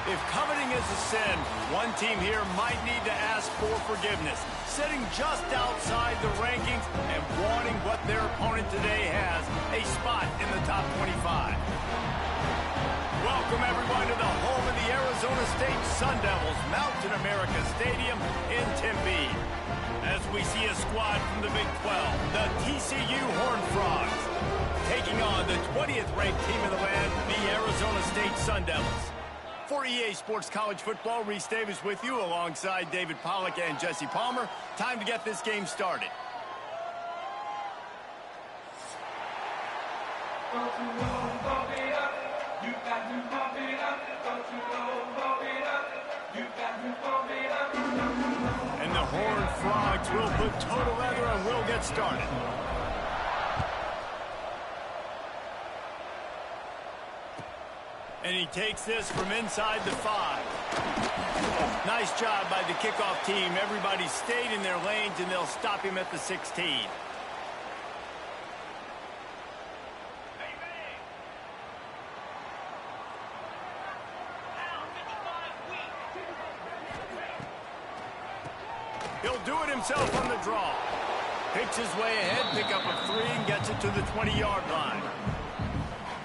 If coveting is a sin, one team here might need to ask for forgiveness, sitting just outside the rankings and wanting what their opponent today has, a spot in the top 25. Welcome, everyone, to the home of the Arizona State Sun Devils, Mountain America Stadium in Tempe. As we see a squad from the Big 12, the TCU Horned Frogs, taking on the 20th ranked team in the land, the Arizona State Sun Devils. For EA Sports College Football, Reese Davis with you alongside David Pollack and Jesse Palmer. Time to get this game started. And the Horned Frogs will put total leather and we'll get started. And he takes this from inside the 5. Nice job by the kickoff team. Everybody stayed in their lanes, and they'll stop him at the 16. He'll do it himself on the draw. Picks his way ahead, pick up a 3, and gets it to the 20-yard line.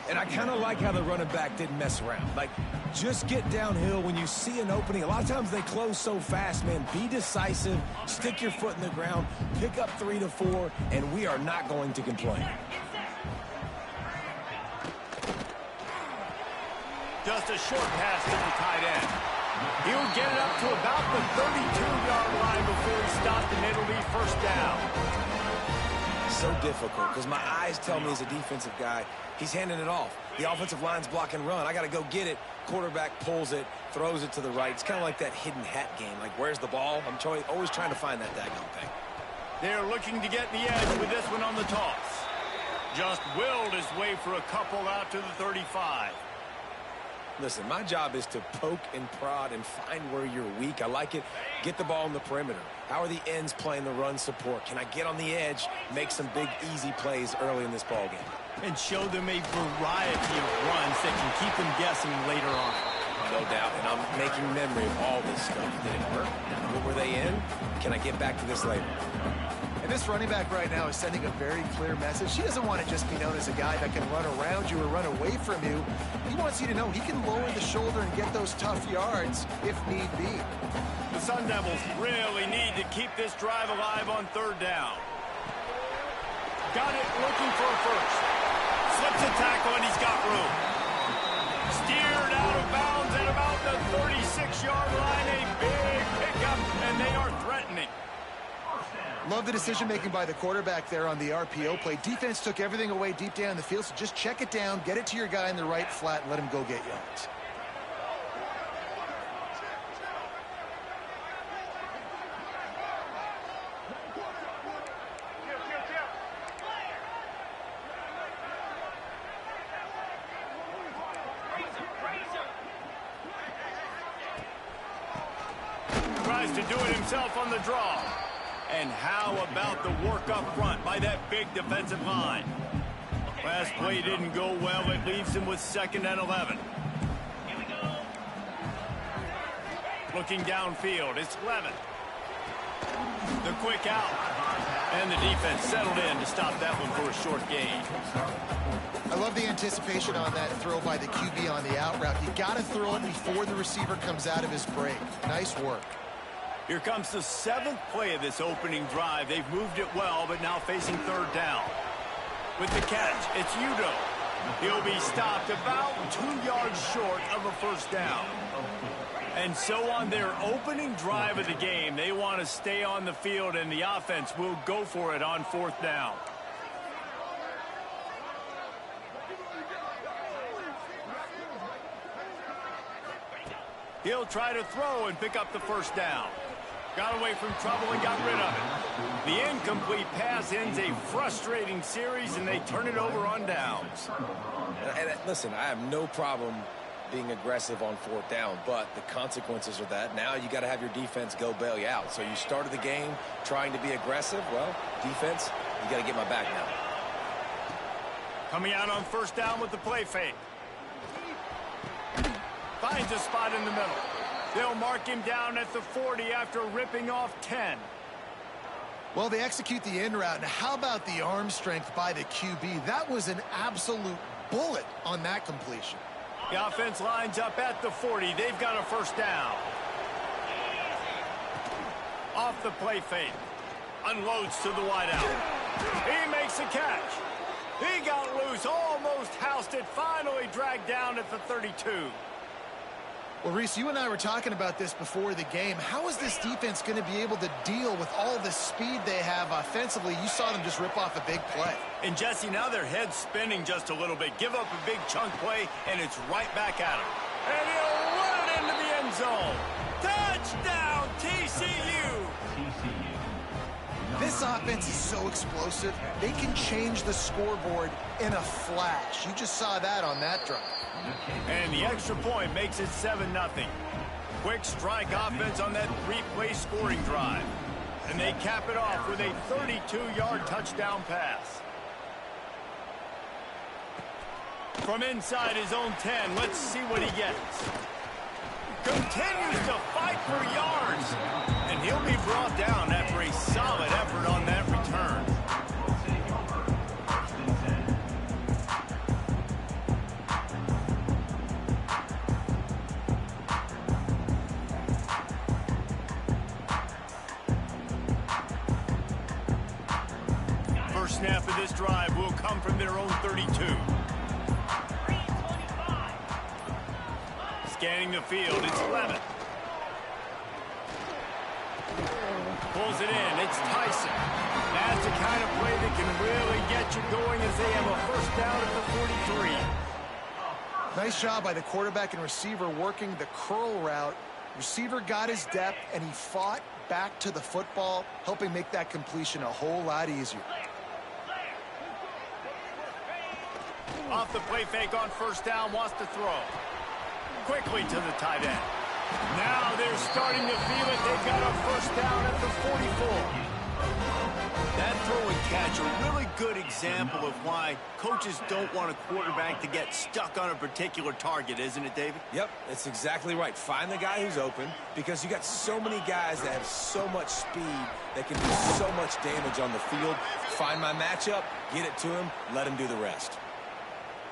And I kind of like how the running back didn't mess around. Like, just get downhill when you see an opening. A lot of times they close so fast, man. Be decisive, stick your foot in the ground, pick up 3 to 4, and we are not going to complain. Just a short pass to the tight end. He'll get it up to about the 32-yard line before he stopped, and it'll be first down. So difficult because my eyes tell me as a defensive guy, he's handing it off. The offensive line's block and run. I got to go get it. Quarterback pulls it, throws it to the right. It's kind of like that hidden hat game. Like, where's the ball? I'm always trying to find that daggone thing. They're looking to get the edge with this one on the toss. Just willed his way for a couple out to the 35. Listen, my job is to poke and prod and find where you're weak. I like it. Get the ball in the perimeter. How are the ends playing the run support? Can I get on the edge, make some big, easy plays early in this ballgame? And show them a variety of runs that can keep them guessing later on. No doubt, and I'm making memory of all this stuff. Did it work? What were they in? Can I get back to this later? And this running back right now is sending a very clear message. He doesn't want to just be known as a guy that can run around you or run away from you. He wants you to know he can lower the shoulder and get those tough yards if need be. The Sun Devils really need to keep this drive alive on third down. Got it, looking for a first. Slips a tackle, and he's got room. Steered out of bounds at about the 36-yard line. A big pickup, and they are threatening. Love the decision-making by the quarterback there on the RPO play. Defense took everything away deep down the field, so just check it down, get it to your guy in the right flat, and let him go get yards. Tries to do it himself on the draw. And how about the work up front by that big defensive line? Last play didn't go well. It leaves him with 2nd and 11. Looking downfield, it's Levin. The quick out. And the defense settled in to stop that one for a short gain. I love the anticipation on that throw by the QB on the out route. You got to throw it before the receiver comes out of his break. Nice work. Here comes the 7th play of this opening drive. They've moved it well, but now facing 3rd down. With the catch, it's Udo. He'll be stopped about 2 yards short of a 1st down. And so on their opening drive of the game, they want to stay on the field, and the offense will go for it on 4th down. He'll try to throw and pick up the 1st down. Got away from trouble and got rid of it. The incomplete pass ends a frustrating series, and they turn it over on downs. And listen, I have no problem being aggressive on 4th down, but the consequences are that now you got to have your defense go bail you out. So you started the game trying to be aggressive. Well, defense, you got to get my back now. Coming out on 1st down with the play fake. Finds a spot in the middle. They'll mark him down at the 40 after ripping off 10. Well, they execute the in route. Now, how about the arm strength by the QB? That was an absolute bullet on that completion. The offense lines up at the 40. They've got a 1st down. Off the play fake. Unloads to the wideout. He makes a catch. He got loose, almost housed it, finally dragged down at the 32. Well, Reese, you and I were talking about this before the game. How is this defense going to be able to deal with all the speed they have offensively? You saw them just rip off a big play. And, Jesse, now their head's spinning just a little bit. Give up a big chunk play, and it's right back at him. And he'll run it into the end zone. Touchdown, TCU! This offense is so explosive, they can change the scoreboard in a flash. You just saw that on that drive. And the extra point makes it 7-0. Quick strike offense on that 3-play scoring drive. And they cap it off with a 32-yard touchdown pass. From inside his own 10, let's see what he gets. Continues to fight for yards. And he'll be brought down after a solid effort on that return. First snap of this drive will come from their own 32. Scanning the field, it's Levin. Pulls it in, it's Tyson. That's the kind of play that can really get you going as they have a 1st down at the 43. Nice job by the quarterback and receiver working the curl route. Receiver got his depth, and he fought back to the football, helping make that completion a whole lot easier. Off the play fake on 1st down, wants to throw. Quickly to the tight end. Now they're starting to feel it. They've got a 1st down at the 44. That throw and catch, a really good example of why coaches don't want a quarterback to get stuck on a particular target, isn't it, David? Yep, that's exactly right. Find the guy who's open, because you got so many guys that have so much speed that can do so much damage on the field. Find my matchup, get it to him, let him do the rest.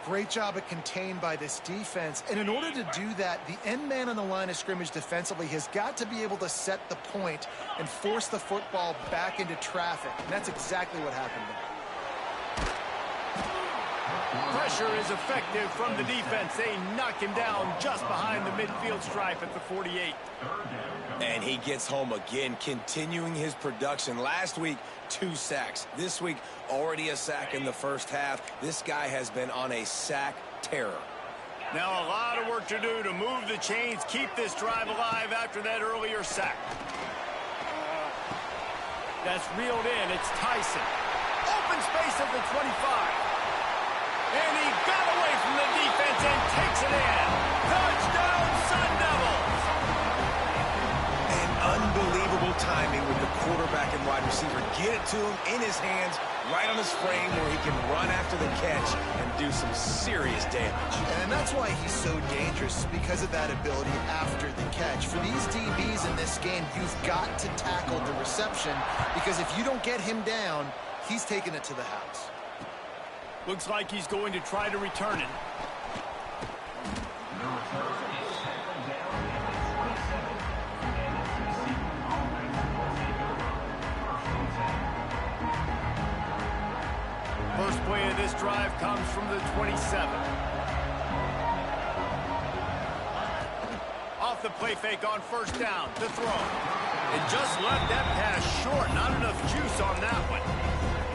Great job at contained by this defense. And in order to do that, the end man on the line of scrimmage defensively has got to be able to set the point and force the football back into traffic. And that's exactly what happened there. Pressure is effective from the defense. They knock him down just behind the midfield stripe at the 48. And he gets home again, continuing his production. Last week, 2 sacks. This week, already a sack in the first half. This guy has been on a sack terror. Now a lot of work to do to move the chains, keep this drive alive after that earlier sack. That's reeled in. It's Tyson. Open space at the 25. And he got away from the defense and takes it in. Touchdown, Sun Devils! And unbelievable timing with the quarterback and wide receiver. Get it to him in his hands, right on his frame where he can run after the catch and do some serious damage. And that's why he's so dangerous, because of that ability after the catch. For these DBs in this game, you've got to tackle the reception, because if you don't get him down, he's taking it to the house. Looks like he's going to try to return it. First play of this drive comes from the 27. Off the play fake on first down to throw. And just left that pass short. Not enough juice on that one.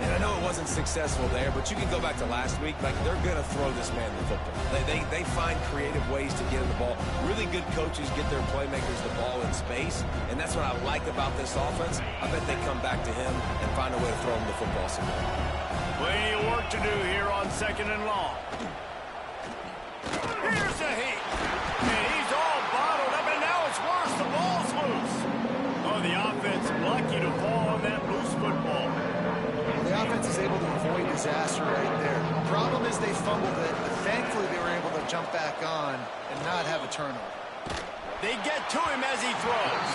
And I know it wasn't successful there, but you can go back to last week. Like, they're going to throw this man the football. They find creative ways to get him the ball. Really good coaches get their playmakers the ball in space, and that's what I like about this offense. I bet they come back to him and find a way to throw him the football some more. Plenty of work to do here on 2nd and long. Here's a heat. And he's all bottled up, and now it's worse. The ball's loose. Oh, the offense lucky to fall on that loose football. The offense is able to avoid disaster right there. The problem is they fumbled it, but thankfully they were able to jump back on and not have a turnover. They get to him as he throws.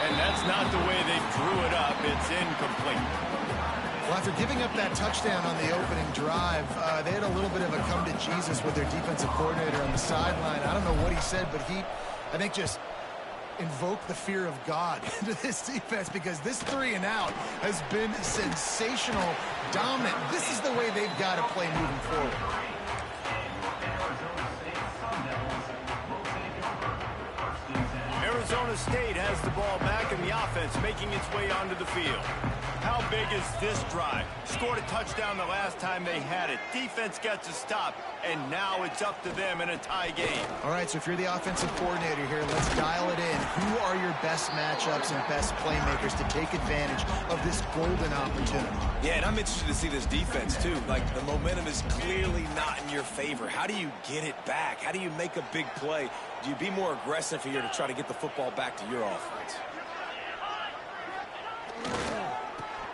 And that's not the way they drew it up. It's incomplete. Well, after giving up that touchdown on the opening drive, they had a little bit of a come to Jesus with their defensive coordinator on the sideline. I don't know what he said, but he, I think, just invoke the fear of God into this defense, because this 3-and-out has been sensational, dominant. This is the way they've got to play moving forward. Arizona State has the ball back, and the offense making its way onto the field. How big is this drive? Scored a touchdown the last time they had it. Defense gets a stop, and now it's up to them in a tie game. All right, so if you're the offensive coordinator here, let's dial it in. Who are your best matchups and best playmakers to take advantage of this golden opportunity? Yeah, and I'm interested to see this defense, too. Like, the momentum is clearly not in your favor. How do you get it back? How do you make a big play? Do you be more aggressive here to try to get the football back to your offense?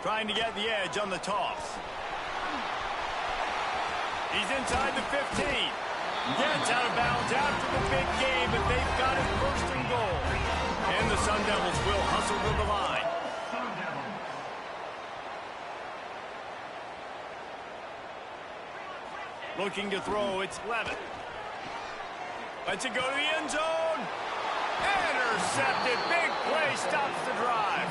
Trying to get the edge on the toss. He's inside the 15. Gets out of bounds after the big game, but they've got it 1st and goal. And the Sun Devils will hustle to the line. Looking to throw, it's Levitt. Lets it go to the end zone. Intercepted. Big play stops the drive.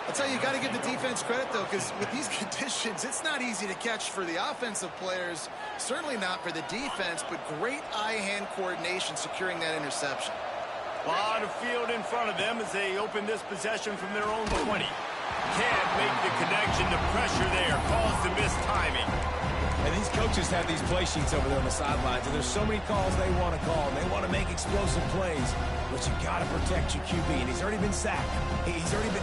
I'll tell you, you got to give the defense credit, though, because with these conditions, it's not easy to catch for the offensive players, certainly not for the defense, but great eye-hand coordination securing that interception. A lot of field in front of them as they open this possession from their own 20. Can't make the connection. The pressure there caused the missed timing. And these coaches have these play sheets over there on the sidelines, and there's so many calls they want to call, and they want to make explosive plays, but you got to protect your QB, and he's already been sacked.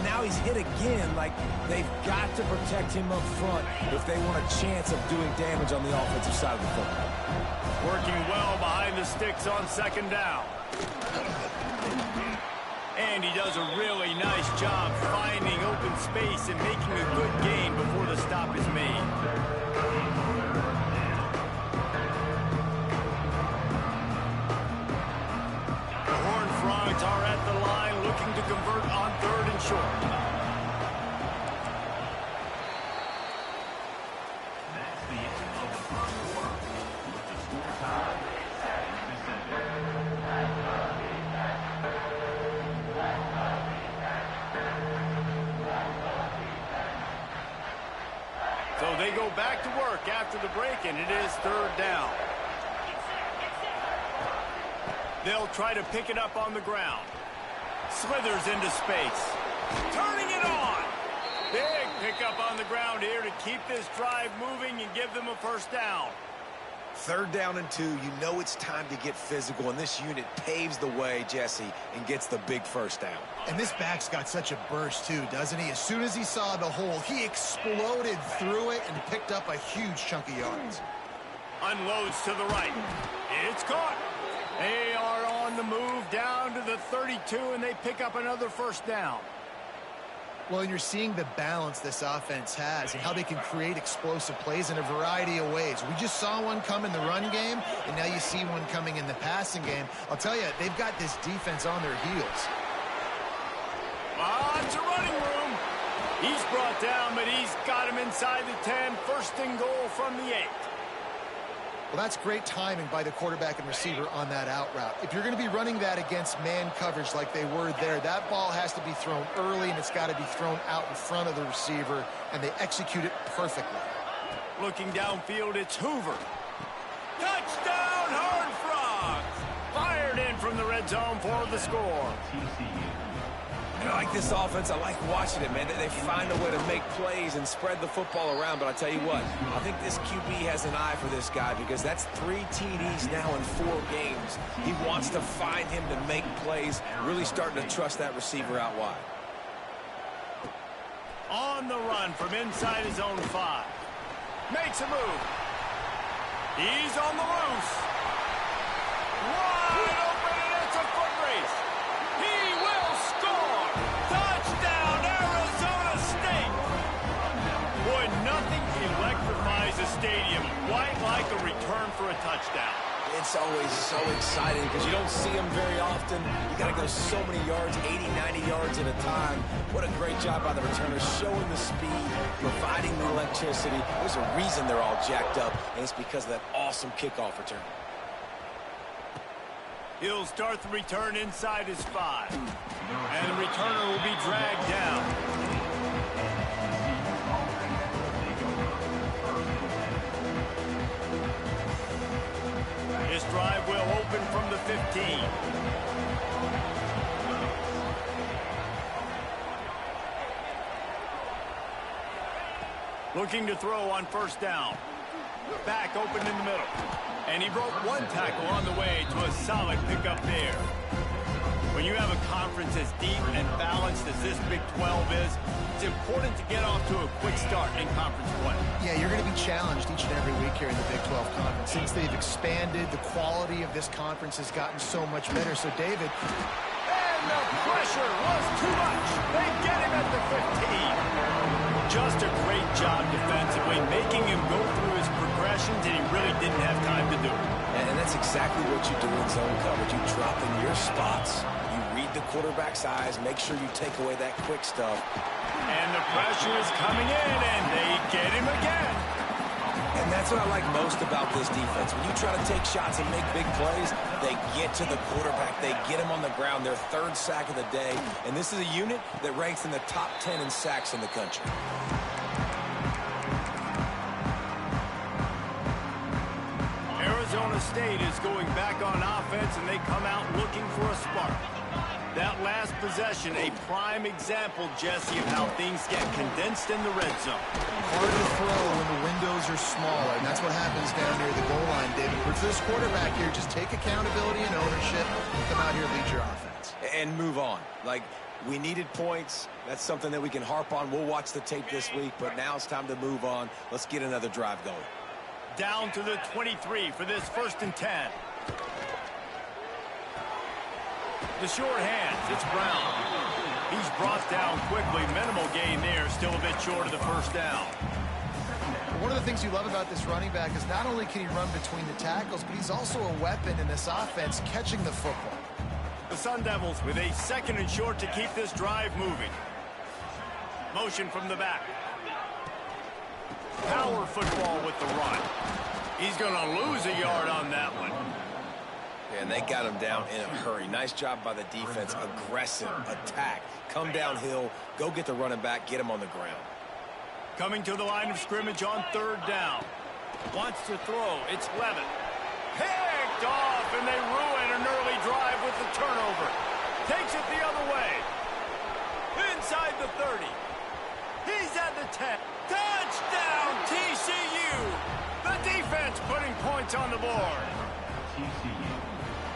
Now he's hit again. Like, they've got to protect him up front if they want a chance of doing damage on the offensive side of the football. Working well behind the sticks on 2nd down. And he does a really nice job finding open space and making a good gain before the stop is made. The Horned Frogs are at the line looking to convert on 3rd and short. So they go back to work after the break, and it is third down. They'll try to pick it up on the ground. Slithers into space. Turning it on. Big pickup on the ground here to keep this drive moving and give them a first down. Third down and 2, you know it's time to get physical, and this unit paves the way, Jesse, and gets the big first down. And this back's got such a burst, too, doesn't he? As soon as he saw the hole, he exploded through it and picked up a huge chunk of yards. Unloads to the right. It's caught. They are on the move down to the 32, and they pick up another first down. Well, and you're seeing the balance this offense has and how they can create explosive plays in a variety of ways. We just saw one come in the run game, and now you see one coming in the passing game. I'll tell you, they've got this defense on their heels. Lots of running room. He's brought down, but he's got him inside the 10. First and goal from the 8. Well, that's great timing by the quarterback and receiver on that out route. If you're going to be running that against man coverage like they were there, that ball has to be thrown early, and it's got to be thrown out in front of the receiver, and they execute it perfectly. Looking downfield, it's Hoover. Touchdown, Horned Frogs! Fired in from the red zone for the score. And I like this offense. I like watching it, man. They find a way to make plays and spread the football around. But I tell you what, I think this QB has an eye for this guy because that's 3 TDs now in 4 games. He wants to find him to make plays, really starting to trust that receiver out wide. On the run from inside his own 5. Makes a move. He's on the loose. Wide open, and it's a foot race. He will score. Touchdown, Arizona State. Boy, nothing electrifies a stadium quite like a return for a touchdown. It's always so exciting because you don't see them very often. You got to go so many yards, 80, 90 yards at a time. What a great job by the returners, showing the speed, providing the electricity. There's a reason they're all jacked up, and it's because of that awesome kickoff return. He'll start the return inside his 5. And the returner will be dragged down. This drive will open from the 15. Looking to throw on first down. Back open in the middle. And he broke one tackle on the way to a solid pickup there. When you have a conference as deep and balanced as this Big 12 is, it's important to get off to a quick start in conference play. Yeah, you're going to be challenged each and every week here in the Big 12 Conference. Since they've expanded, the quality of this conference has gotten so much better. So, David... And the pressure was too much. They get him at the 15. Just a great job defensively, making him go through his progressions, and he really didn't have time to do it. And that's exactly what you do in zone coverage. You drop in your spots. You read the quarterback's eyes. Make sure you take away that quick stuff. And the pressure is coming in, and they get him again. And that's what I like most about this defense. When you try to take shots and make big plays, they get to the quarterback. They get him on the ground, their 3rd sack of the day. And this is a unit that ranks in the top 10 in sacks in the country. Arizona State is going back on offense, and they come out looking for a spark. That last possession, a prime example, Jesse, of how things get condensed in the red zone. Hard to throw when the windows are smaller, and that's what happens down near the goal line, David. For this quarterback here, just take accountability and ownership and come out here and lead your offense. And move on. Like, we needed points. That's something that we can harp on. We'll watch the tape this week, but now it's time to move on. Let's get another drive going. Down to the 23 for this 1st and 10. The short hands, it's Brown. He's brought down quickly. Minimal gain there, still a bit short of the first down. One of the things you love about this running back is not only can he run between the tackles, but he's also a weapon in this offense, catching the football. The Sun Devils with a 2nd and short to keep this drive moving. Motion from the back. Power football with the run. He's going to lose a yard on that one. And they got him down in a hurry. Nice job by the defense. Aggressive attack. Come downhill. Go get the running back. Get him on the ground. Coming to the line of scrimmage on 3rd down. Wants to throw. It's Levin. Picked off, and they ruin an early drive with the turnover. Takes it the other way. Inside the 30. He's at the 10. Touchdown, TCU! The defense putting points on the board.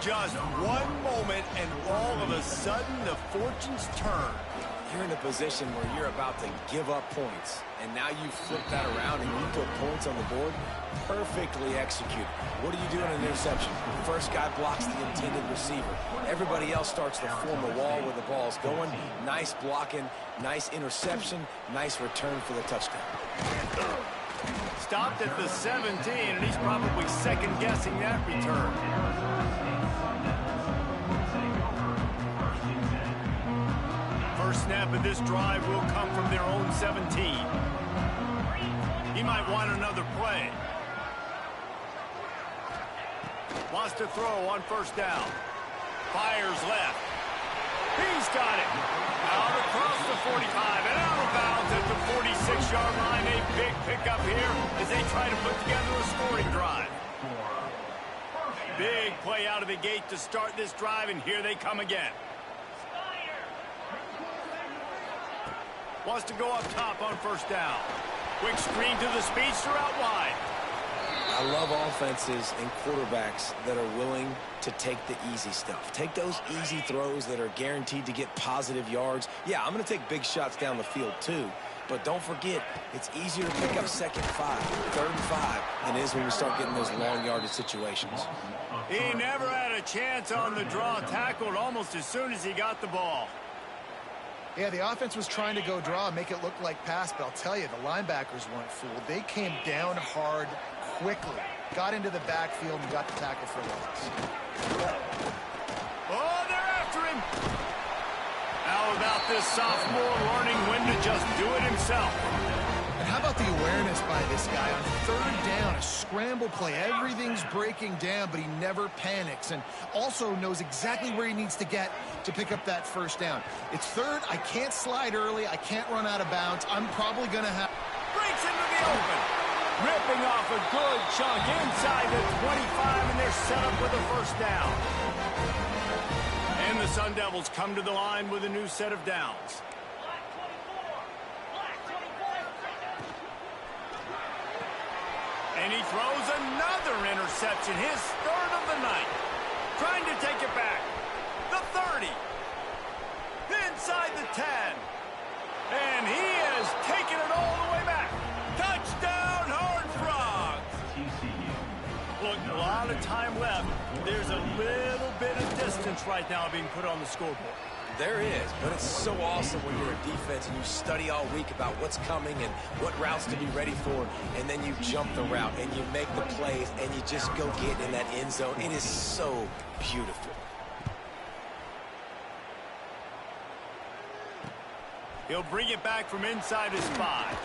Just one moment, and all of a sudden, the fortunes turn. You're in a position where you're about to give up points, and now you flip that around and you put points on the board. Perfectly executed. What do you do in an interception? The first guy blocks the intended receiver. Everybody else starts to form a wall where the ball's going. Nice blocking, nice interception, nice return for the touchdown. Stopped at the 17, and he's probably second-guessing that return. First snap of this drive will come from their own 17. He might want another play. Wants to throw on 1st down. Fires left. He's got it. Out across the 45 and out of bounds at the 46-yard line. A big pickup here as they try to put together a scoring drive. Big play out of the gate to start this drive, and here they come again. Wants to go up top on 1st down. Quick screen to the speedster out wide. I love offenses and quarterbacks that are willing to take the easy stuff. Take those easy throws that are guaranteed to get positive yards. Yeah, I'm going to take big shots down the field too, but don't forget, it's easier to pick up 2nd and 5, 3rd and 5 than it is when we start getting those long yardage situations. He never had a chance on the draw, tackled almost as soon as he got the ball. Yeah, the offense was trying to go draw, make it look like pass, but I'll tell you, the linebackers weren't fooled. They came down hard quickly, got into the backfield, and got the tackle for loss. Oh, they're after him. How about this sophomore learning when to just do it himself? And how about the awareness by this guy on 3rd down, a scramble play. Everything's breaking down, but he never panics, and also knows exactly where he needs to get to pick up that 1st down. It's 3rd. I can't slide early. I can't run out of bounds. I'm probably going to have... Breaks into the open. Ripping off a good chunk inside the 25, and they're set up with a 1st down. And the Sun Devils come to the line with a new set of downs. And he throws another interception, his 3rd of the night. Trying to take it back. The 30. Inside the 10. And he has taken it all the way back. Touchdown, Horned Frogs. Look, a lot of time left. There's a little bit of distance right now being put on the scoreboard. There is, but it's so awesome when you're a defense and you study all week about what's coming and what routes to be ready for, and then you jump the route and you make the plays and you just go get in that end zone. It is so beautiful. He'll bring it back from inside his 5.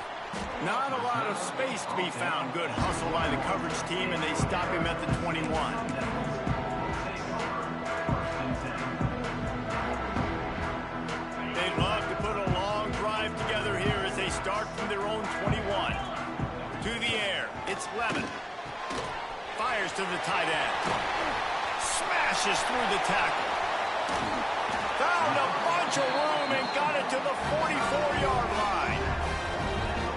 Not a lot of space to be found. Good hustle by the coverage team, and they stop him at the 21. Love to put a long drive together here as they start from their own 21. To the air, it's Levin. Fires to the tight end. Smashes through the tackle. Found a bunch of room and got it to the 44-yard line.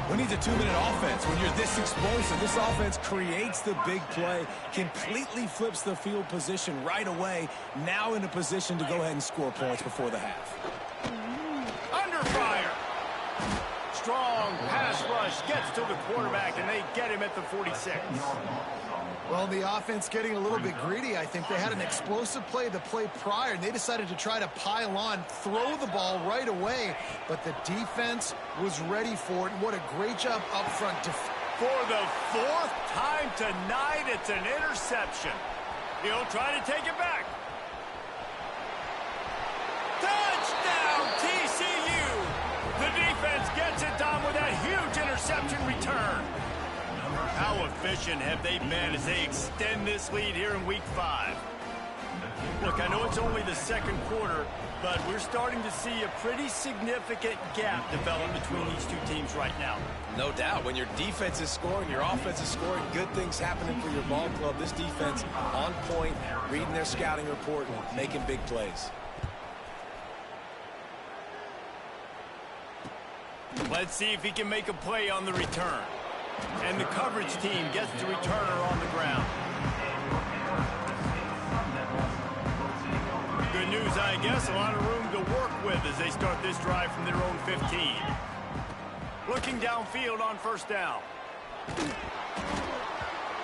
When he's a 2-minute offense, when you're this explosive, this offense creates the big play, completely flips the field position right away, now in a position to go ahead and score points before the half. Fire. Strong pass rush gets to the quarterback, and they get him at the 46. Well, the offense getting a little bit greedy. I think they had an explosive play the play prior, and they decided to try to pile on, throw the ball right away, but the defense was ready for it. What a great job up front. For the 4th time tonight, it's an interception. He'll try to take it back. Touchdown, TCU! The defense gets it done with that huge interception return. How efficient have they been as they extend this lead here in Week 5? Look, I know it's only the 2nd quarter, But we're starting to see a pretty significant gap develop between these two teams right now. No doubt. When your defense is scoring, your offense is scoring, good things happening for your ball club. This defense on point, reading their scouting report, making big plays. Let's see if he can make a play on the return. And the coverage team gets the returner on the ground. Good news, I guess. A lot of room to work with as they start this drive from their own 15. Looking downfield on first down.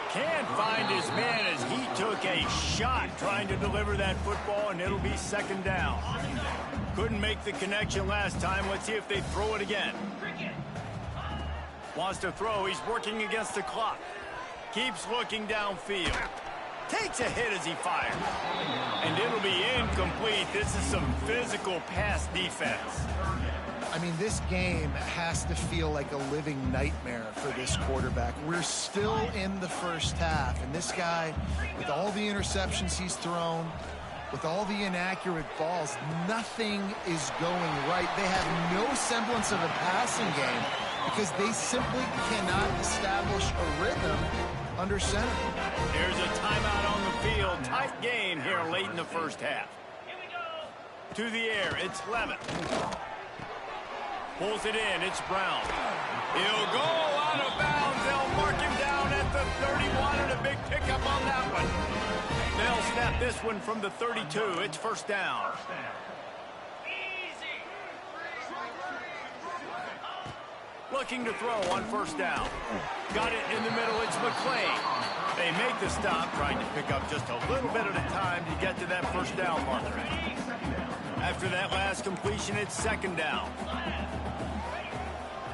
Can't find his man as he took a shot trying to deliver that football, and it'll be second down. Couldn't make the connection last time. Let's see if they throw it again. Wants to throw. He's working against the clock. Keeps looking downfield. Takes a hit as he fires. And it'll be incomplete. This is some physical pass defense. I mean, this game has to feel like a living nightmare for this quarterback. We're still in the first half, and this guy, with all the interceptions he's thrown, with all the inaccurate balls, nothing is going right. They have no semblance of a passing game because they simply cannot establish a rhythm under center. There's a timeout on the field. Tight game here late in the first half. To the air, it's Lemon. Pulls it in, it's Brown. He'll go out of bounds. They'll mark him down at the 31, and a big pickup on that one. They'll snap this one from the 32. It's first down. Looking to throw on first down. Got it in the middle, it's McClain. They make the stop, trying to pick up just a little bit at a time to get to that first down marker. After that last completion, it's second down.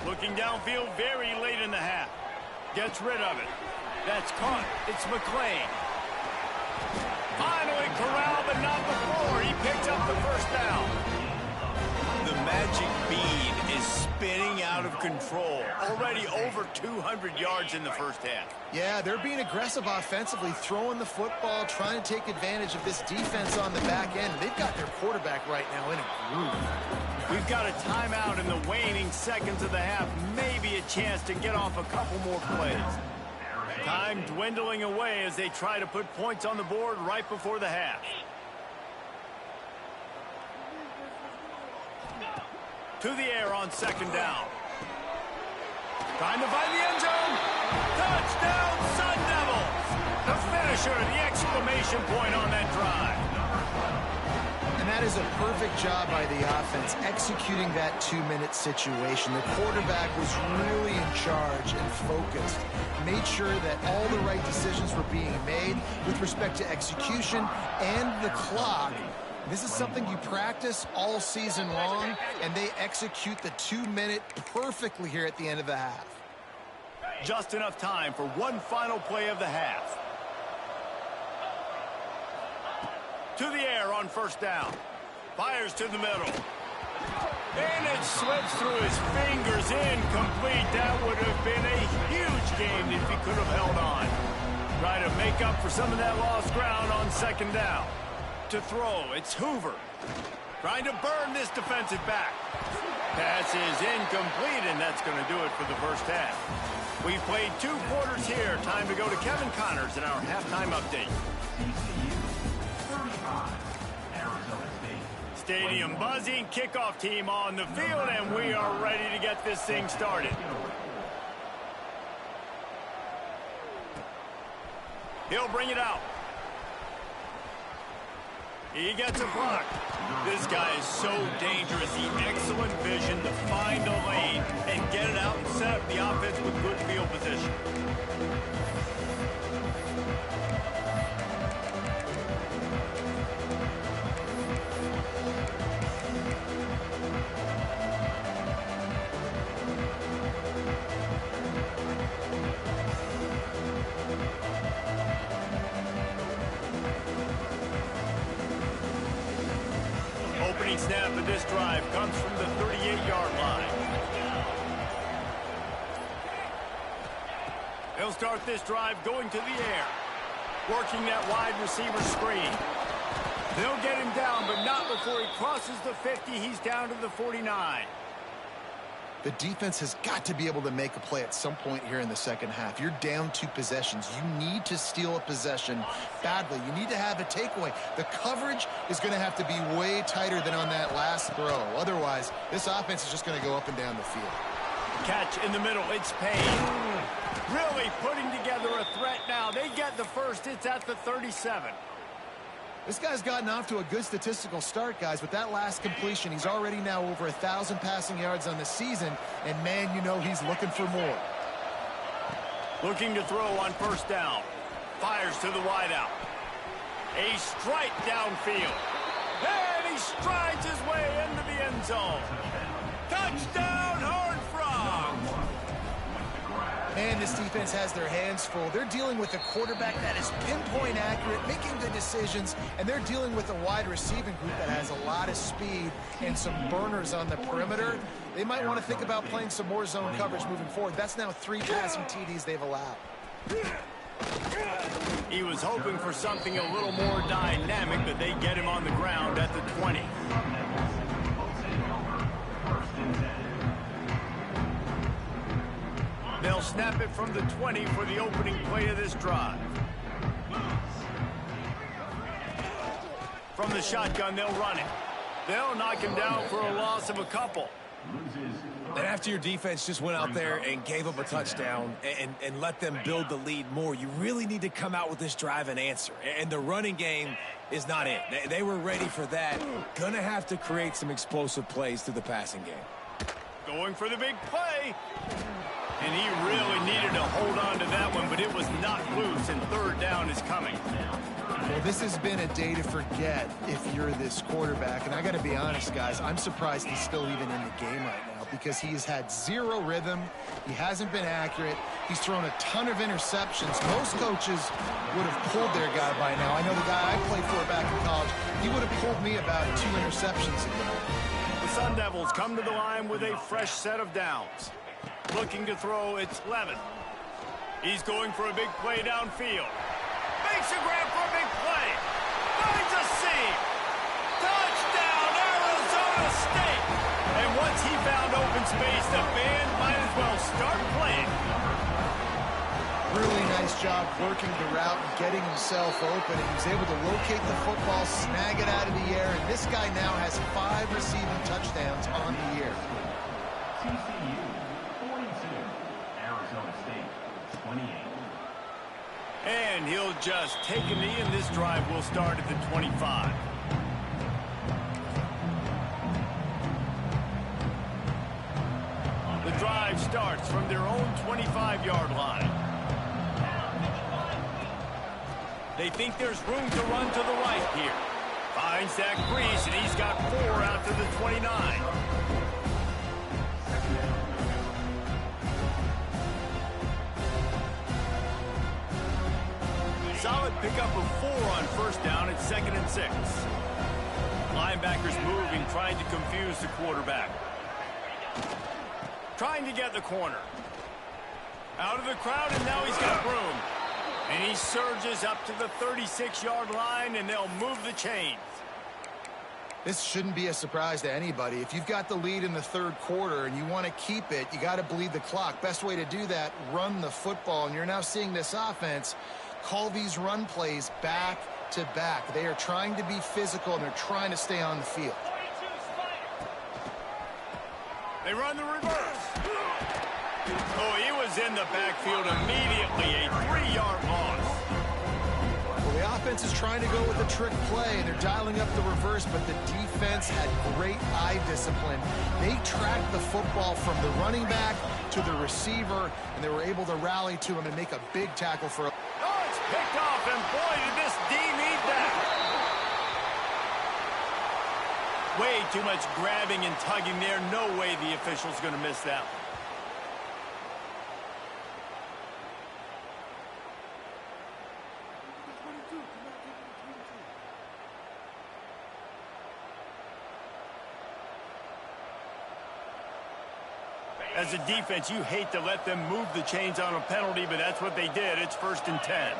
Looking downfield very late in the half. Gets rid of it. That's caught. It's McClain. Finally corralled, but not before. He picks up the first down. The magic bean is spinning out of control. Already over 200 yards in the first half. Yeah, they're being aggressive offensively, throwing the football, trying to take advantage of this defense on the back end. They've got their quarterback right now in a groove. We've got a timeout in the waning seconds of the half. Maybe a chance to get off a couple more plays. Time dwindling away as they try to put points on the board right before the half. To the air on second down. Trying to find the end zone. Touchdown, Sun Devils! The finisher, the exclamation point on that drive. And that is a perfect job by the offense, executing that 2-minute situation. The quarterback was really in charge and focused. Made sure that all the right decisions were being made with respect to execution and the clock. This is something you practice all season long, and they execute the 2-minute perfectly here at the end of the half. Just enough time for one final play of the half. To the air on first down. Fires to the middle. And it slips through his fingers, incomplete. That would have been a huge game if he could have held on. Try to make up for some of that lost ground on second down. To throw, it's Hoover. Trying to burn this defensive back. Pass is incomplete, and that's going to do it for the first half. We've played 2 quarters here. Time to go to Kevin Connors in our halftime update. Stadium buzzing, kickoff team on the field, and we are ready to get this thing started. He'll bring it out. He gets a block. This guy is so dangerous. The excellent vision to find a lane and get it out and set up the offense with good field position. Opening snap of this drive comes from the 38-yard line. They'll start this drive going to the air. Working that wide receiver screen. They'll get him down, but not before he crosses the 50. He's down to the 49. The defense has got to be able to make a play at some point here in the second half. You're down 2 possessions. You need to steal a possession badly. You need to have a takeaway. The coverage is going to have to be way tighter than on that last throw. Otherwise, this offense is just going to go up and down the field. Catch in the middle. It's Payne. Really putting together a threat now. They get the first. It's at the 37. This guy's gotten off to a good statistical start, guys. With that last completion, he's already now over 1,000 passing yards on the season. And, man, you know he's looking for more. Looking to throw on first down. Fires to the wideout. A strike downfield. And he strides his way into the end zone. Touchdown, Horned Frogs! Man, this defense has their hands full. They're dealing with a quarterback that is pinpoint accurate, making good decisions, and they're dealing with a wide receiving group that has a lot of speed and some burners on the perimeter. They might want to think about playing some more zone coverage moving forward. That's now 3 passing TDs they've allowed. He was hoping for something a little more dynamic, but they get him on the ground at the 20. They'll snap it from the 20 for the opening play of this drive. From the shotgun, they'll run it. They'll knock him down for a loss of a couple. And after your defense just went out there and gave up a touchdown and let them build the lead more, you really need to come out with this drive and answer. And the running game is not it. They were ready for that. Gonna have to create some explosive plays through the passing game. Going for the big play. And he really needed to hold on to that one, but it was not loose, and third down is coming. Well, this has been a day to forget if you're this quarterback. And I got to be honest, guys, I'm surprised he's still even in the game right now because he's had 0 rhythm. He hasn't been accurate. He's thrown a ton of interceptions. Most coaches would have pulled their guy by now. I know the guy I played for back in college, he would have pulled me about 2 interceptions ago. The Sun Devils come to the line with a fresh set of downs. Looking to throw, it's Levin. He's going for a big play downfield. Makes a grab for a big play. Finds a seam. Touchdown, Arizona State. And once he found open space, the band might as well start playing. Really nice job working the route and getting himself open. And he was able to locate the football, snag it out of the air. And this guy now has 5 receiving touchdowns on the year. TCU, 42. Arizona State, 28. And he'll just take a knee, and this drive will start at the 25. The drive starts from their own 25-yard line. They think there's room to run to the right here. Finds Zach Brees, and he's got 4 out to the 29. Solid pickup of 4 on first down. It's 2nd and 6. Linebackers moving, trying to confuse the quarterback. Trying to get the corner. Out of the crowd, and now he's got room. And he surges up to the 36-yard line, and they'll move the chains. This shouldn't be a surprise to anybody. If you've got the lead in the 3rd quarter and you want to keep it, you got to bleed the clock. Best way to do that, run the football. And you're now seeing this offense call these run plays back to back. They are trying to be physical, and they're trying to stay on the field. They run the reverse. Oh, he was in the backfield immediately. A 3-yard loss. Well, the offense is trying to go with a trick play, and they're dialing up the reverse, but the defense had great eye discipline. They tracked the football from the running back to the receiver, and they were able to rally to him and make a big tackle for a... Oh, it's picked off, and boy, did this D need that. Way too much grabbing and tugging there. No way the official's going to miss that one. As a defense, you hate to let them move the chains on a penalty, but that's what they did. It's 1st and 10.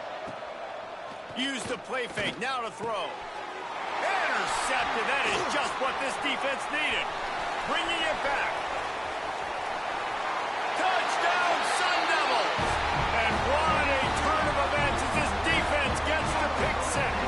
Use the play fake. Now to throw. intercepted. That is just what this defense needed. Bringing it back. Touchdown, Sun Devils! And what a turn of events as this defense gets the pick six.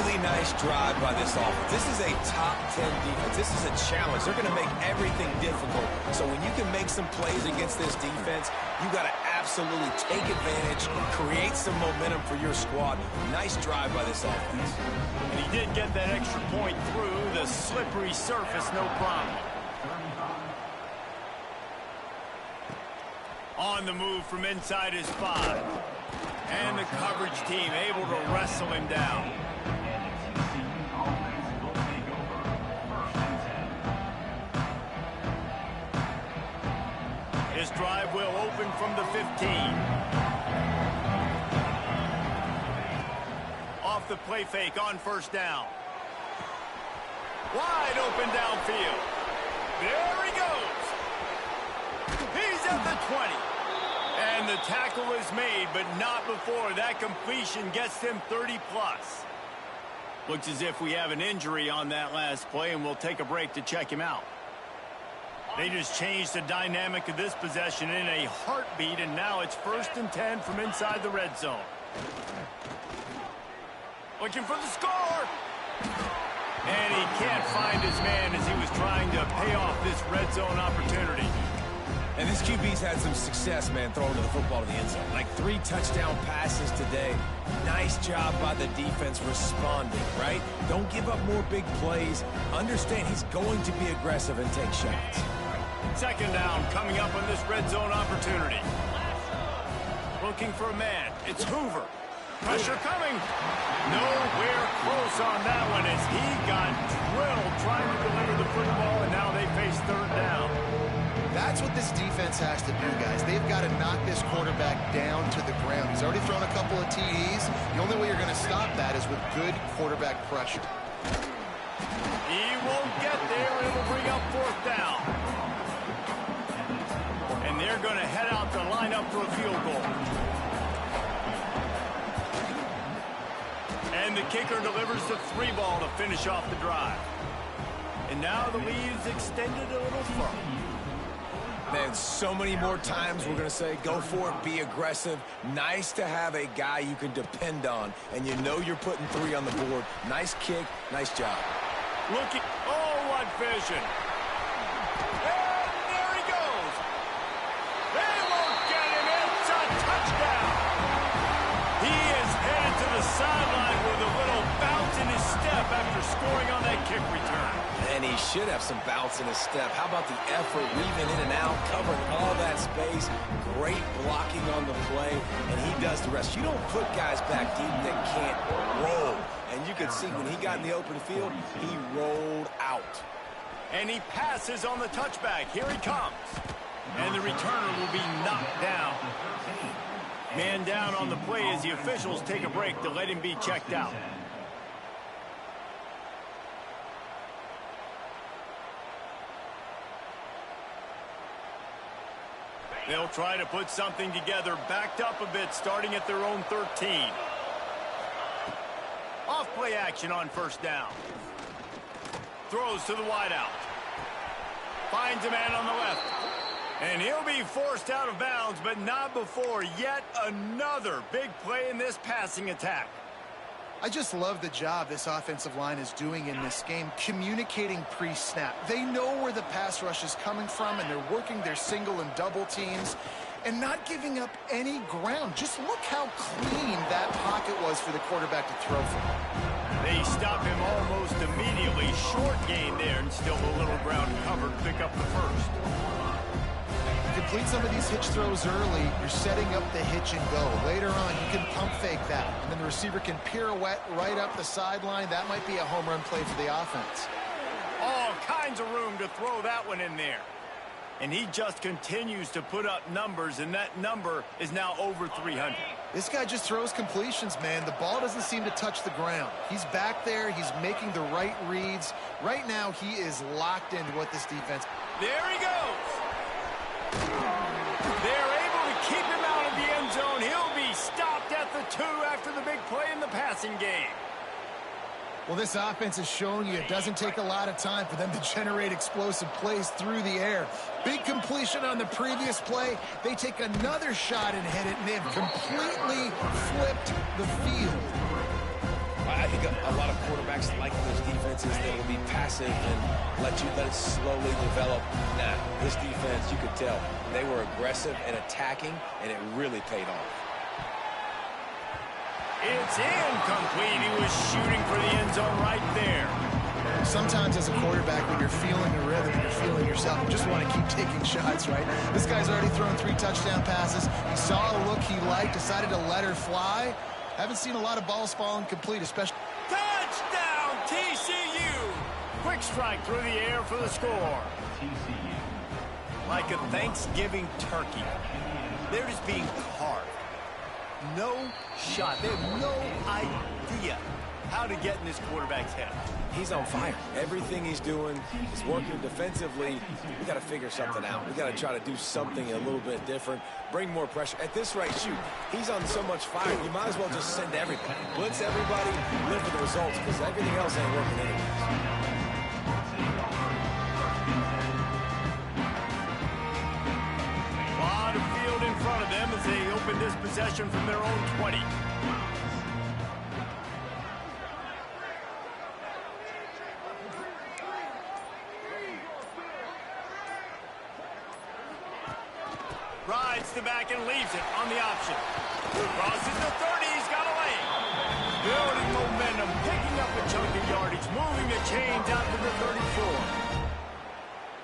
Really nice drive by this offense. This is a top 10 defense. This is a challenge. They're going to make everything difficult. So when you can make some plays against this defense, you got to absolutely take advantage, create some momentum for your squad. Nice drive by this offense. And he did get that extra point through the slippery surface, no problem. On the move from inside his 5. And the coverage team able to wrestle him down. This drive will open from the 15. Off the play fake on first down. Wide open downfield. There he goes. He's at the 20. And the tackle is made, but not before that completion gets them 30+. Looks as if we have an injury on that last play, and we'll take a break to check him out. They just changed the dynamic of this possession in a heartbeat, and now it's 1st and 10 from inside the red zone. Looking for the score. And he can't find his man as he was trying to pay off this red zone opportunity. And this QB's had some success, man, throwing the football to the end zone. Like 3 touchdown passes today. Nice job by the defense responding, right? Don't give up more big plays. Understand he's going to be aggressive and take shots. 2nd down coming up on this red zone opportunity. Looking for a man. It's Hoover. Pressure coming. Nowhere close on that one as he got drilled trying to deliver the football, and now they face 3rd down. That's what this defense has to do, guys. They've got to knock this quarterback down to the ground. He's already thrown a couple of TDs. The only way you're going to stop that is with good quarterback pressure. He won't get there. It'll bring up 4th down. And they're going to head out to line up for a field goal. And the kicker delivers the 3 ball to finish off the drive. And now the lead's extended a little further. Man, so many more times we're going to say, go for it, be aggressive. Nice to have a guy you can depend on, and you know you're putting 3 on the board. Nice kick, nice job. Looking, oh, what vision. And there he goes. They won't get him. It's a touchdown. He is headed to the sideline with a little bounce in his step after scoring on that kick return. And he should have some bounce in his step. How about the effort, weaving in and out, covering all that space. Great blocking on the play, and he does the rest. You don't put guys back deep that can't roll. And you can see when he got in the open field, he rolled out. And he passes on the touchback. Here he comes. And the returner will be knocked down. Man down on the play as the officials take a break to let him be checked out. They'll try to put something together, backed up a bit, starting at their own 13. Off play action on 1st down. Throws to the wideout. Finds a man on the left. And he'll be forced out of bounds, but not before yet another big play in this passing attack. I just love the job this offensive line is doing in this game, communicating pre-snap. They know where the pass rush is coming from, and they're working their single and double teams and not giving up any ground. Just look how clean that pocket was for the quarterback to throw from. They stop him almost immediately. Short gain there, and still a little ground covered. Pick up the 1st. Complete some of these hitch throws early, you're setting up the hitch and go. Later on, you can pump fake that, and then the receiver can pirouette right up the sideline. That might be a home run play for the offense. All kinds of room to throw that one in there. And he just continues to put up numbers, and that number is now over 300. This guy just throws completions, man. The ball doesn't seem to touch the ground. He's back there. He's making the right reads. Right now, he is locked into what this defense... There he goes. They're able to keep him out of the end zone. He'll be stopped at the 2 after the big play in the passing game. Well, this offense is showing you it doesn't take a lot of time for them to generate explosive plays through the air. Big completion on the previous play. They take another shot and hit it, and they have completely flipped the field. I think a lot of quarterbacks like those defenses that will be passive and let it slowly develop. Nah, this defense, you could tell, they were aggressive and attacking, and it really paid off. It's incomplete. He was shooting for the end zone right there. Sometimes as a quarterback, when you're feeling the rhythm and you're feeling yourself, you just want to keep taking shots, right? This guy's already thrown 3 touchdown passes. He saw a look he liked, decided to let her fly. Haven't seen a lot of balls falling complete, especially. Touchdown, TCU! Quick strike through the air for the score. TCU. Like a Thanksgiving turkey, they're just being carved. No shot. They have no idea how to get in this quarterback's head. He's on fire. Everything he's doing is working defensively. We got to figure something out. We got to try to do something a little bit different, bring more pressure. At this rate, shoot, he's on so much fire, you might as well just send everybody. Blitz everybody, live for the results, because everything else ain't working anyways. Lot of field in front of them as they open this possession from their own 20. Rides the back and leaves it on the option. Crosses the 30, he's got a lane. Building momentum, picking up a chunk of yardage, moving the chains out to the 34.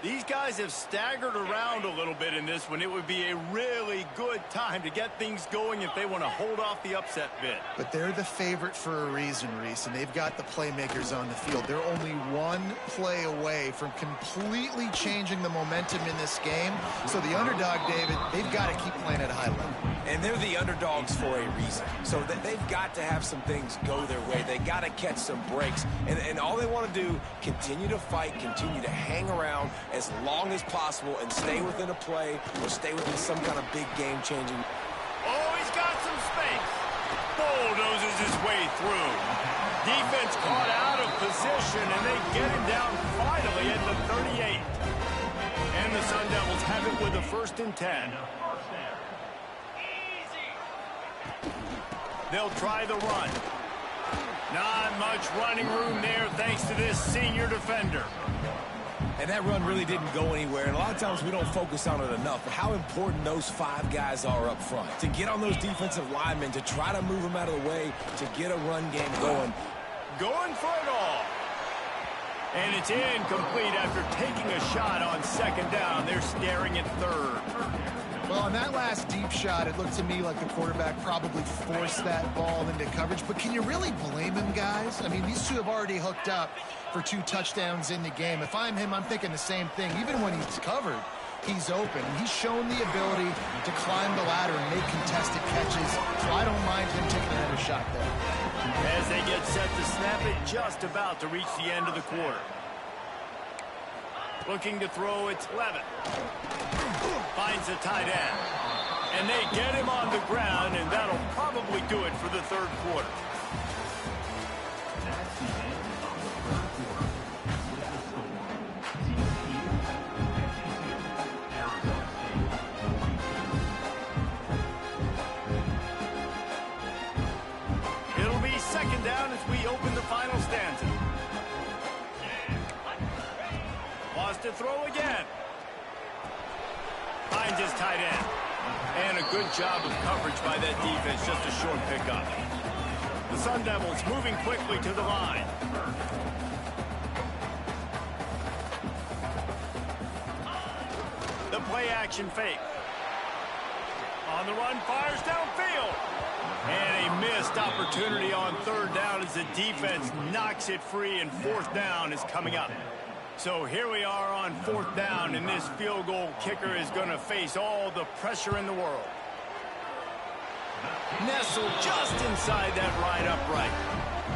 These guys have staggered around a little bit in this one. It would be a really good time to get things going if they want to hold off the upset bid. But they're the favorite for a reason, Reese, and they've got the playmakers on the field. They're only one play away from completely changing the momentum in this game. So the underdog, David, they've got to keep playing at a high level. And they're the underdogs for a reason. So they've got to have some things go their way. They got to catch some breaks. And all they want to do, continue to fight, continue to hang around as long as possible and stay within a play or stay within some kind of big game-changing. Oh, he's got some space. Bulldozes his way through. Defense caught out of position, and they get him down finally at the 38. And the Sun Devils have it with a 1st and 10. They'll try the run. Not much running room there thanks to this senior defender. And that run really didn't go anywhere. And a lot of times we don't focus on it enough. But how important those 5 guys are up front. To get on those defensive linemen, to try to move them out of the way, to get a run game going. Going for it all. And it's incomplete after taking a shot on 2nd down. They're staring at 3rd. Well, on that last deep shot, it looked to me like the quarterback probably forced that ball into coverage. But can you really blame him, guys? I mean, these two have already hooked up for 2 touchdowns in the game. If I'm him, I'm thinking the same thing. Even when he's covered, he's open. He's shown the ability to climb the ladder and make contested catches. So I don't mind him taking another shot there. As they get set to snap it, just about to reach the end of the quarter. Looking to throw, it's Levin. Finds a tight end. And they get him on the ground, and that'll probably do it for the 3rd quarter. It'll be 2nd down as we open the final stanza. Wants to throw again. Finds his tight end. And a good job of coverage by that defense. Just a short pickup. The Sun Devils moving quickly to the line. The play action fake. On the run, fires downfield. And a missed opportunity on 3rd down as the defense knocks it free, and 4th down is coming up. So here we are on 4th down, and this field goal kicker is going to face all the pressure in the world. Nestled just inside that right upright.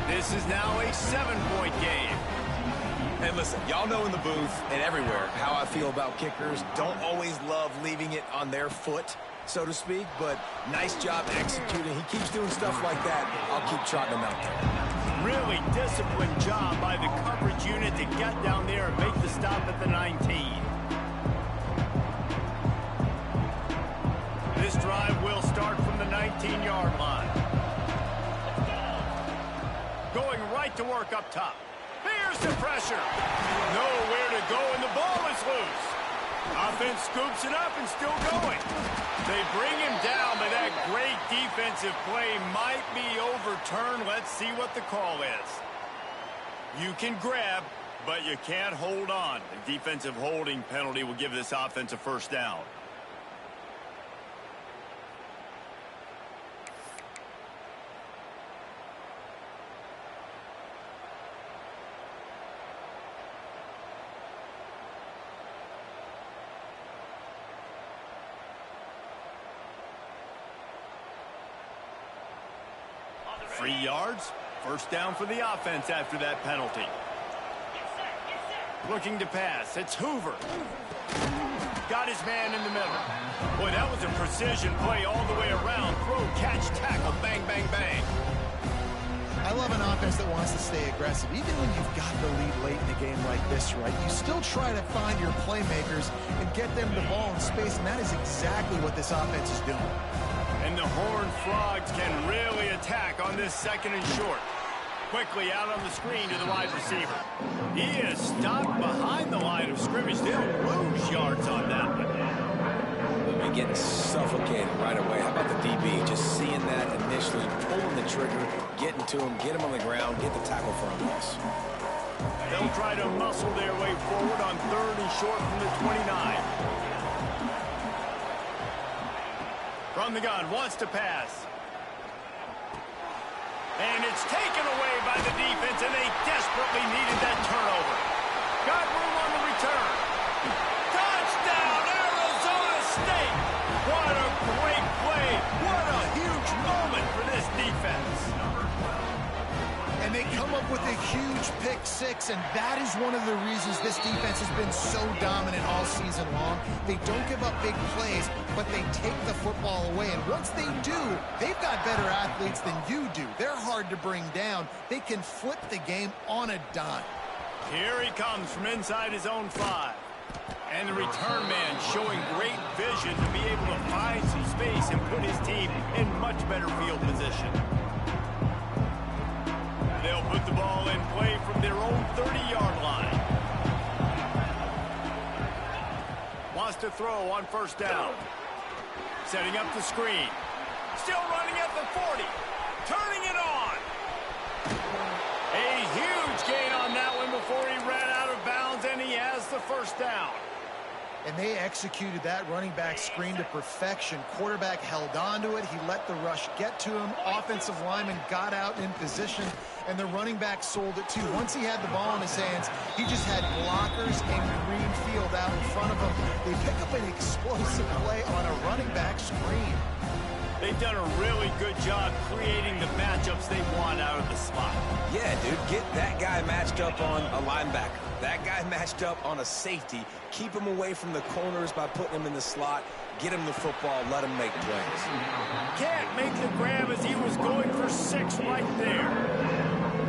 This is now a 7-point game. And listen, y'all know in the booth and everywhere how I feel about kickers. Don't always love leaving it on their foot, so to speak, but nice job executing. He keeps doing stuff like that. I'll keep trotting him out there. Really disciplined job by the coverage unit to get down there and make the stop at the 19. This drive will start from the 19-yard line. Going right to work up top. Here's the pressure. Nowhere to go, and the ball is loose. Offense scoops it up and still going. They bring him down, but that great defensive play might be overturned. Let's see what the call is. You can grab, but you can't hold on. The defensive holding penalty will give this offense a first down. Three yards, first down for the offense after that penalty. Looking to pass, it's Hoover. Got his man in the middle. Boy, that was a precision play all the way around. Throw, catch, tackle, bang, bang, bang. I love an offense that wants to stay aggressive. Even when you've got the lead late in a game like this, right, you still try to find your playmakers and get them the ball in space, and that is exactly what this offense is doing. And the Horned Frogs can really attack on this second and short. Quickly out on the screen to the wide receiver. He is stopped behind the line of scrimmage. They'll lose yards on that one. They'll be getting suffocated right away. How about the DB? Just seeing that initially, pulling the trigger, getting to him, get him on the ground, get the tackle for a loss. They'll try to muscle their way forward on third and short from the 29. From the gun, wants to pass. And it's taken away by the defense, and they desperately needed that turnover. Got room on the return. Touchdown, Arizona State! What a great play. What a huge moment for this defense. And they come up with a huge pick six, and that is one of the reasons this defense has been so dominant all season long. They don't give up big plays, but they take the football away. And once they do, they've got better athletes than you do. They're hard to bring down. They can flip the game on a dime. Here he comes from inside his own 5. And the return man showing great vision to be able to find some space and put his team in much better field position. They'll put the ball in play from their own 30-yard line. Wants to throw on first down. Setting up the screen. Still running at the 40. Turning it on. A huge gain on that one before he ran out of bounds, and he has the first down. And they executed that running back screen to perfection. Quarterback held on to it. He let the rush get to him. Offensive lineman got out in position, and the running back sold it too. Once he had the ball in his hands, he just had blockers and green field out in front of him. They pick up an explosive play on a running back screen. They've done a really good job creating the matchups they want out of the slot. Yeah, dude, get that guy matched up on a linebacker. That guy matched up on a safety. Keep him away from the corners by putting him in the slot. Get him the football. Let him make plays. Can't make the grab as he was going for 6 right there.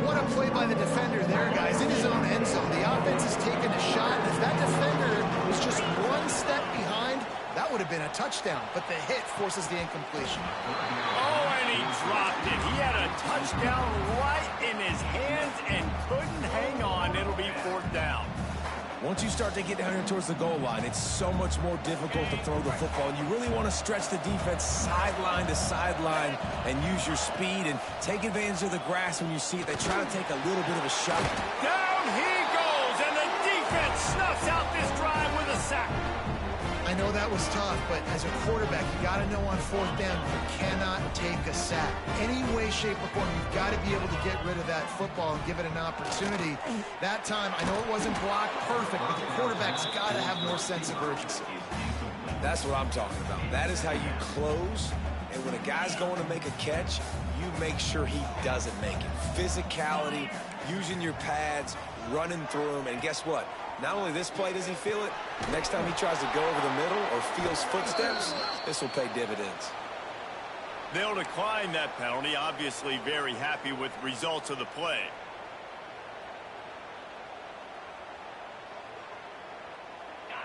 What a play by the defender there, guys. In his own end zone, the offense is taking a shot. And if that defender was just one step behind, that would have been a touchdown. But the hit forces the incompletion. Oh, and he dropped it. He had a touchdown right in his hands and couldn't hang on. It'll be 4th down. Once you start to get down here towards the goal line, it's so much more difficult to throw the football. And you really want to stretch the defense sideline to sideline and use your speed and take advantage of the grass when you see it. They try to take a little bit of a shot. Down he goes, and the defense snuffs out this drive with a sack. I know that was tough, but as a quarterback, you got to know on 4th down, you cannot take a sack. Any way, shape, or form, you've got to be able to get rid of that football and give it an opportunity. That time, I know it wasn't blocked perfect, but the quarterback's got to have more sense of urgency. That's what I'm talking about. That is how you close. And when a guy's going to make a catch, you make sure he doesn't make it. Physicality, using your pads, running through him, and guess what? Not only this play does he feel it, next time he tries to go over the middle or feels footsteps, this will pay dividends. They'll decline that penalty. Obviously very happy with the results of the play.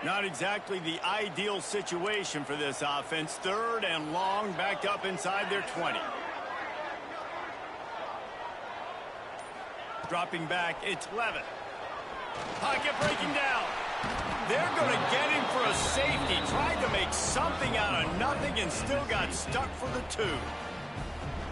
Not exactly the ideal situation for this offense. 3rd and long, backed up inside their 20. Dropping back, it's Levitt. Pocket breaking down. They're going to get him for a safety. Tried to make something out of nothing and still got stuck for the 2.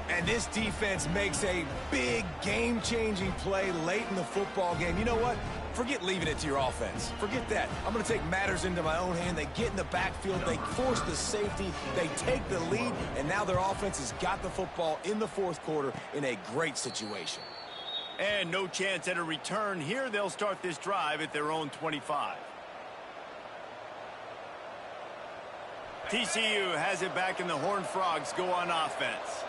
And this defense makes a big game-changing play late in the football game. You know what? Forget leaving it to your offense. Forget that. I'm going to take matters into my own hand. They get in the backfield. They force the safety. They take the lead. And now their offense has got the football in the 4th quarter in a great situation. And no chance at a return here. They'll start this drive at their own 25. TCU has it back and the Horned Frogs go on offense.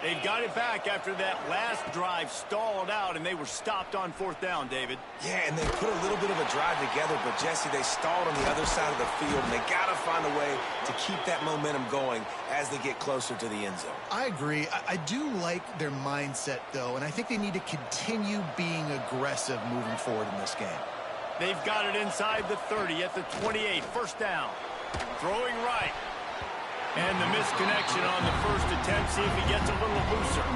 They've got it back after that last drive stalled out, and they were stopped on 4th down, David. Yeah, and they put a little bit of a drive together, but, Jesse, they stalled on the other side of the field, and they got to find a way to keep that momentum going as they get closer to the end zone. I agree. I do like their mindset, though, and I think they need to continue being aggressive moving forward in this game. They've got it inside the 30 at the 28, 1st down. Throwing right. And the misconnection on the first attempt. See if he gets a little looser.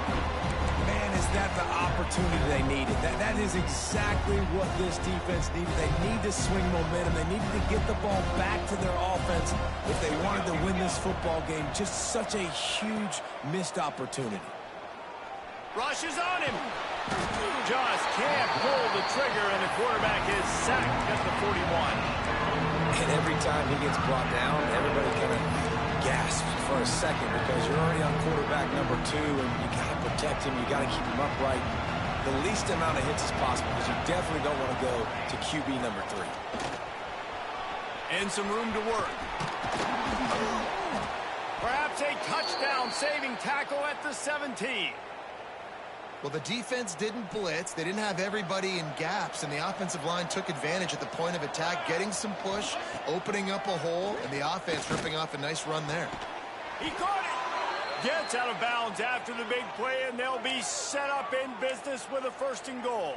Man, is that the opportunity they needed. That is exactly what this defense needed. They need to swing momentum. They needed to get the ball back to their offense if they wanted to win this football game. Just such a huge missed opportunity. Rushes on him. Just can't pull the trigger, and the quarterback is sacked at the 41. And every time he gets brought down, everybody kind of gasps for a second because you're already on quarterback number 2, and you got to protect him. You got to keep him upright. The least amount of hits as possible because you definitely don't want to go to QB number 3. And some room to work. Perhaps a touchdown-saving tackle at the 17. Well, the defense didn't blitz. They didn't have everybody in gaps, and the offensive line took advantage at the point of attack, getting some push, opening up a hole, and the offense ripping off a nice run there. He caught it. Gets out of bounds after the big play, and they'll be set up in business with a 1st and goal.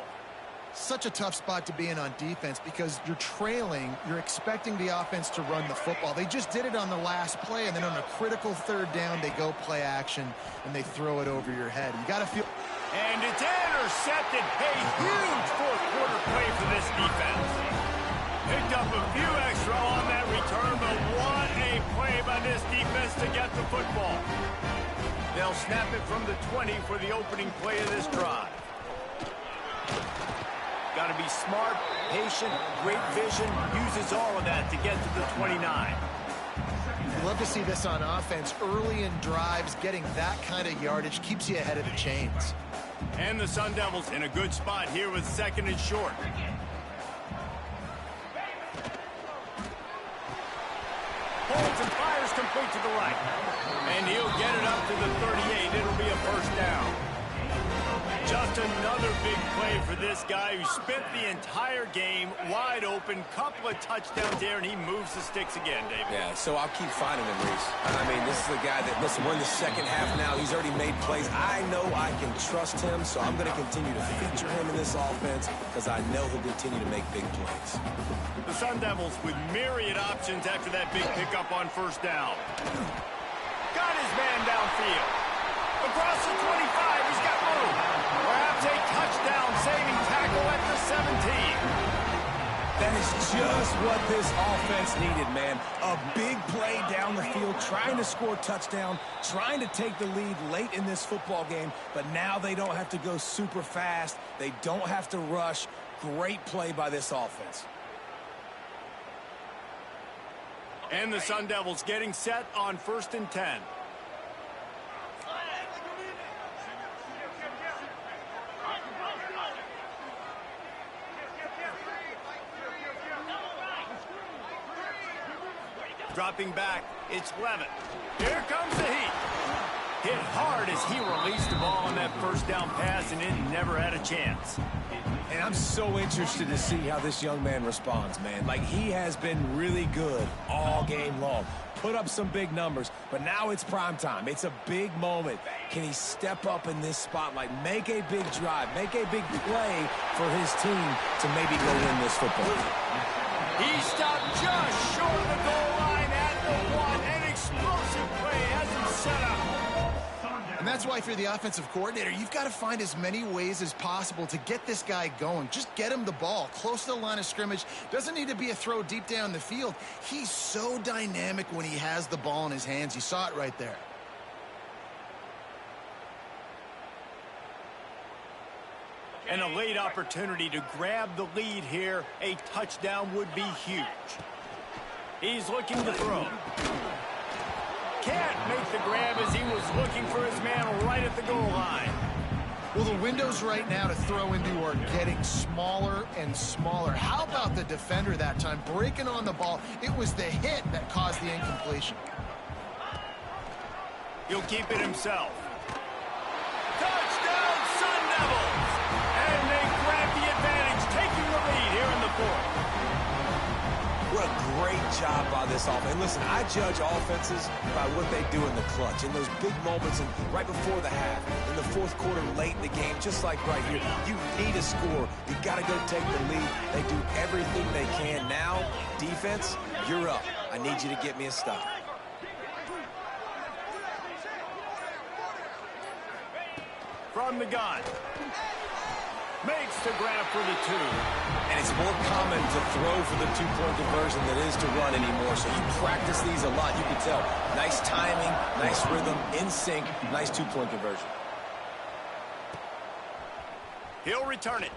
Such a tough spot to be in on defense because you're trailing. You're expecting the offense to run the football. They just did it on the last play, and then on a critical 3rd down, they go play action, and they throw it over your head. You got to feel... And it's intercepted. A huge 4th quarter play for this defense. Picked up a few extra on that return, but what a play by this defense to get the football. They'll snap it from the 20 for the opening play of this drive. Got to be smart, patient, great vision, uses all of that to get to the 29. You love to see this on offense. Early in drives, getting that kind of yardage keeps you ahead of the chains. And the Sun Devils in a good spot here with 2nd and short. Holds and fires complete to the right. And he'll get it up to the 38. It'll be a 1st down. Just another big play for this guy who spent the entire game wide open. Couple of touchdowns there, and he moves the sticks again, David. Yeah, so I'll keep finding him, Reese. I mean, this is the guy that, listen, we're in the 2nd half now. He's already made plays. I know I can trust him, so I'm going to continue to feature him in this offense because I know he'll continue to make big plays. The Sun Devils with myriad options after that big pickup on 1st down. Got his man downfield. Across the 25, he's got room. Perhaps a touchdown-saving tackle at the 17. That is just what this offense needed, man. A big play down the field, trying to score a touchdown, trying to take the lead late in this football game, but now they don't have to go super fast. They don't have to rush. Great play by this offense. And the Sun Devils getting set on 1st and 10. Dropping back, it's Levitt. Here comes the heat. Hit hard as he released the ball on that first down pass, and it never had a chance. And I'm so interested to see how this young man responds, man. Like, he has been really good all game long. Put up some big numbers, but now it's prime time. It's a big moment. Can he step up in this spotlight, make a big drive, make a big play for his team to maybe go win this football game? He stopped just short of the goal line at the 1. An explosive play has him set up. And that's why if you're the offensive coordinator, you've got to find as many ways as possible to get this guy going. Just get him the ball close to the line of scrimmage. Doesn't need to be a throw deep down the field. He's so dynamic when he has the ball in his hands. You saw it right there. And a late opportunity to grab the lead here. A touchdown would be huge. He's looking to throw. Can't make the grab as he was looking for his man right at the goal line. Well, the windows right now to throw into are getting smaller and smaller. How about the defender that time breaking on the ball? It was the hit that caused the incompletion. He'll keep it himself. Touchdown, Sun Devils! And they grab the advantage, taking the lead here in the fourth. What a great job by this offense. And listen, I judge offenses by what they do in the clutch, in those big moments and right before the half, in the fourth quarter, late in the game, just like right here. You need a score. You got to go take the lead. They do everything they can. Now, defense, you're up. I need you to get me a stop. From the gun. Makes the grab for the 2. And it's more common to throw for the two-point conversion than it is to run anymore. So you practice these a lot. You can tell. Nice timing, nice rhythm, in sync, nice two-point conversion. He'll return it.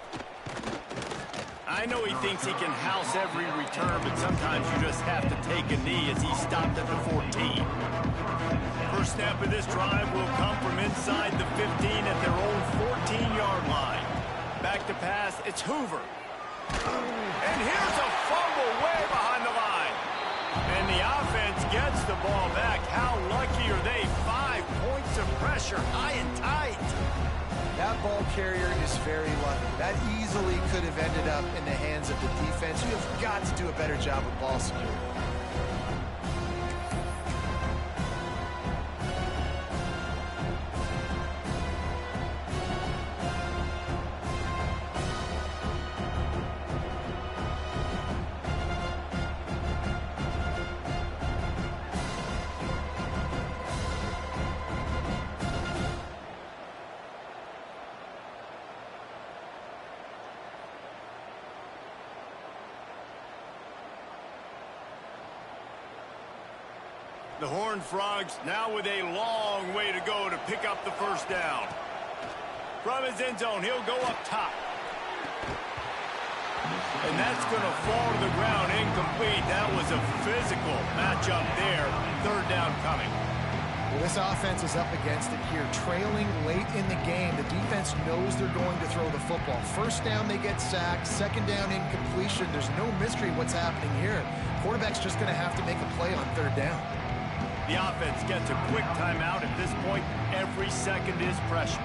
I know he thinks he can house every return, but sometimes you just have to take a knee as he stopped at the 14. First snap of this drive will come from inside the 15 at their own 14-yard line. Back to pass, it's Hoover. And here's a fumble way behind the line. And the offense gets the ball back. How lucky are they? 5 points of pressure, high and tight. That ball carrier is very lucky. That easily could have ended up in the hands of the defense. You have got to do a better job with ball security. The Horned Frogs now with a long way to go to pick up the first down. From his end zone, he'll go up top. And that's going to fall to the ground incomplete. That was a physical matchup there. Third down coming. Well, this offense is up against it here. Trailing late in the game, the defense knows they're going to throw the football. First down, they get sacked. Second down, incompletion. There's no mystery what's happening here. Quarterback's just going to have to make a play on third down. The offense gets a quick timeout. At this point, every second is precious.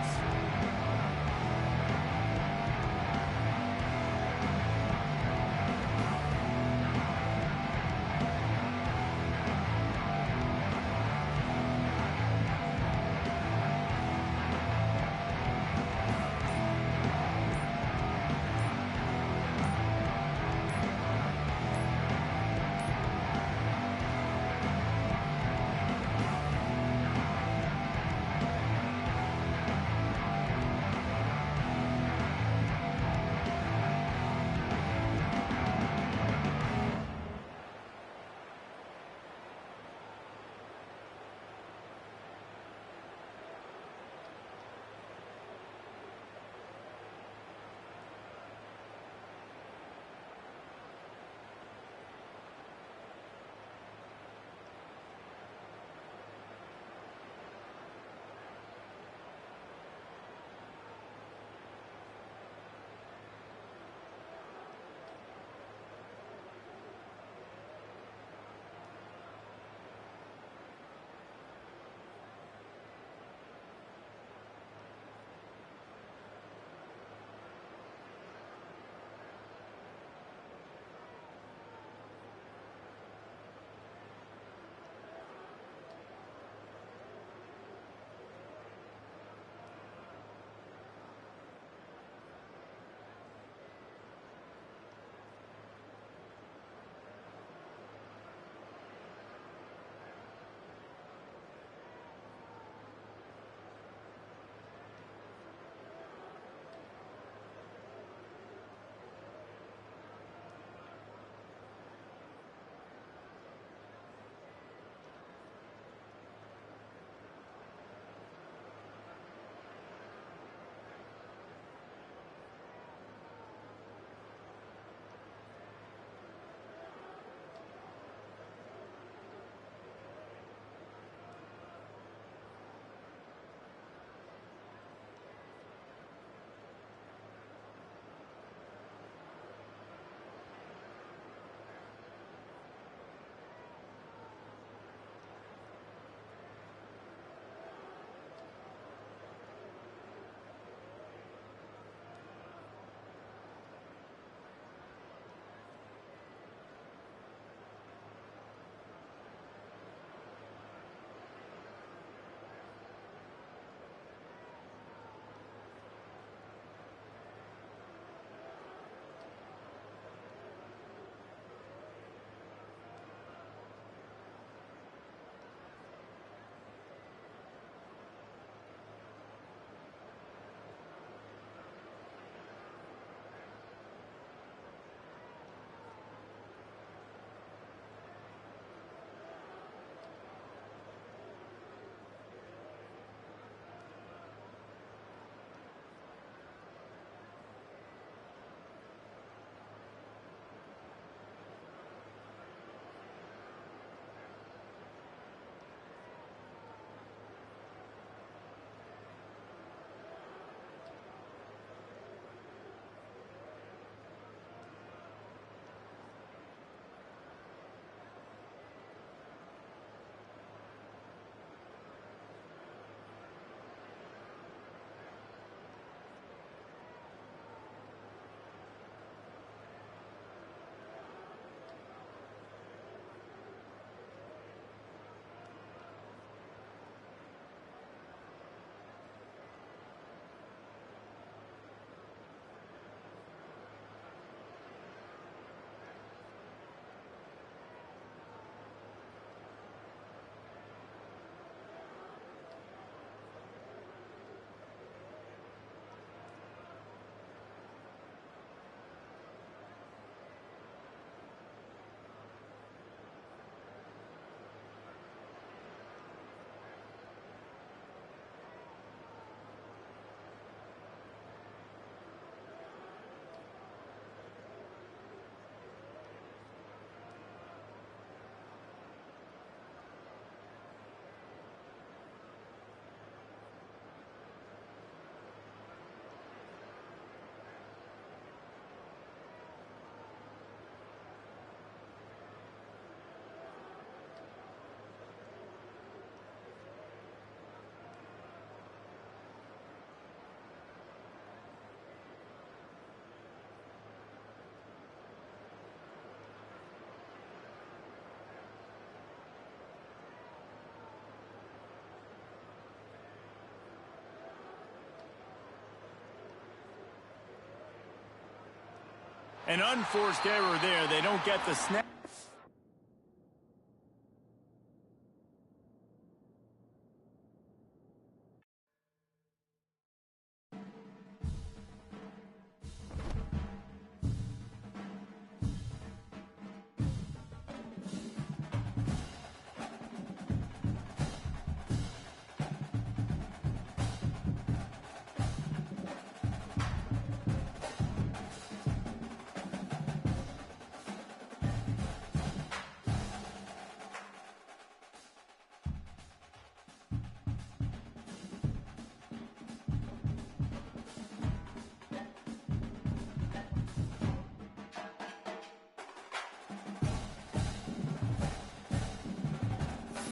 An unforced error there. They don't get the snap.